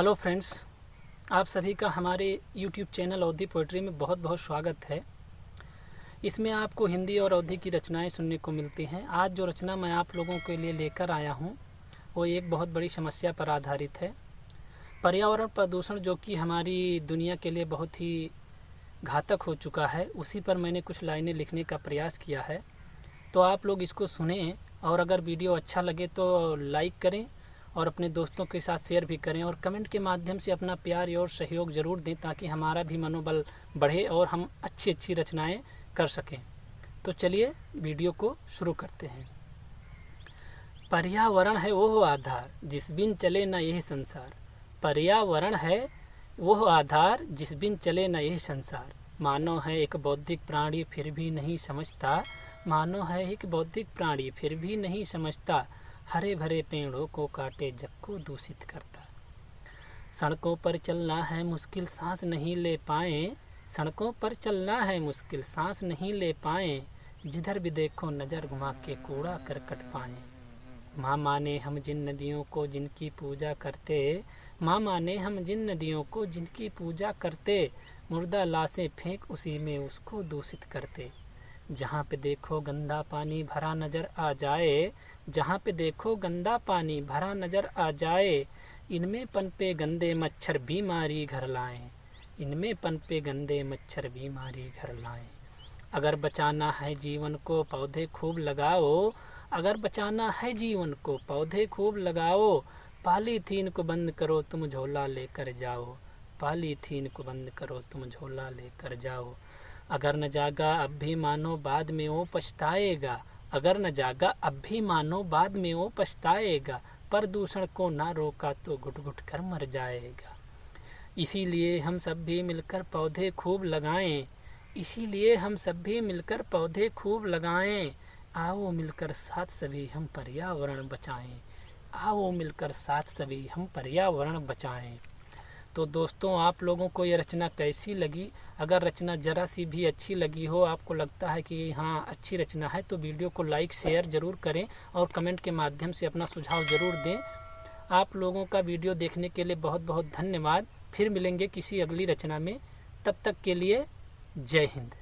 Hello friends, आप सभी का हमारे यूट्यूब चैनल अवधी पोइट्री में बहुत बहुत स्वागत है। इसमें आपको हिंदी और अवधी की रचनाएं सुनने को मिलती हैं। आज जो रचना मैं आप लोगों के लिए लेकर आया हूं वो एक बहुत बड़ी समस्या पर आधारित है। पर्यावरण प्रदूषण जो कि हमारी दुनिया के लिए बहुत ही घातक हो चुका है, उसी पर मैंने कुछ लाइनें लिखने का प्रयास किया है। तो आप लोग इसको सुनें और अगर वीडियो अच्छा लगे तो लाइक करें और अपने दोस्तों के साथ शेयर भी करें और कमेंट के माध्यम से अपना प्यार और सहयोग ज़रूर दें ताकि हमारा भी मनोबल बढ़े और हम अच्छी अच्छी रचनाएं कर सकें। तो चलिए वीडियो को शुरू करते हैं। पर्यावरण है वो आधार जिस बिन चले न यह संसार। पर्यावरण है वो आधार जिस बिन चले न यह संसार। मानव है एक बौद्धिक प्राणी फिर भी नहीं समझता। मानव है एक बौद्धिक प्राणी फिर भी नहीं समझता। हरे भरे पेड़ों को काटे जग को दूषित करता। सड़कों पर चलना है मुश्किल सांस नहीं ले पाए। सड़कों पर चलना है मुश्किल सांस नहीं ले पाए। जिधर भी देखो नज़र घुमा के कूड़ा करकट पाए। माँ माने हम जिन नदियों को जिनकी पूजा करते। माँ माने हम जिन नदियों को जिनकी पूजा करते। मुर्दा लाशें फेंक उसी में उसको दूषित करते। जहाँ पे देखो गंदा पानी भरा नज़र आ जाए। जहाँ पे देखो गंदा पानी भरा नज़र आ जाए। इनमें पनपे गंदे मच्छर बीमारी घर लाएं। इनमें पनपे गंदे मच्छर बीमारी घर लाएं। अगर बचाना है जीवन को पौधे खूब लगाओ। अगर बचाना है जीवन को पौधे खूब लगाओ। पॉलीथीन को बंद करो तुम झोला लेकर जाओ। पॉलीथीन को बंद करो तुम झोला लेकर जाओ। अगर न जागा अब भी मानो बाद में वो पछताएगा। अगर न जागा अब भी मानो बाद में वो पछताएगा। प्रदूषण को ना रोका तो घुट घुट कर मर जाएगा। इसीलिए हम सब भी मिलकर पौधे खूब लगाएं। इसीलिए हम सब भी मिलकर पौधे खूब लगाएं। आओ मिलकर साथ सभी हम पर्यावरण बचाएं। आओ मिलकर साथ सभी हम पर्यावरण बचाएं। तो दोस्तों, आप लोगों को ये रचना कैसी लगी? अगर रचना ज़रा सी भी अच्छी लगी हो, आपको लगता है कि हाँ अच्छी रचना है, तो वीडियो को लाइक शेयर ज़रूर करें और कमेंट के माध्यम से अपना सुझाव ज़रूर दें। आप लोगों का वीडियो देखने के लिए बहुत बहुत धन्यवाद। फिर मिलेंगे किसी अगली रचना में। तब तक के लिए जय हिंद।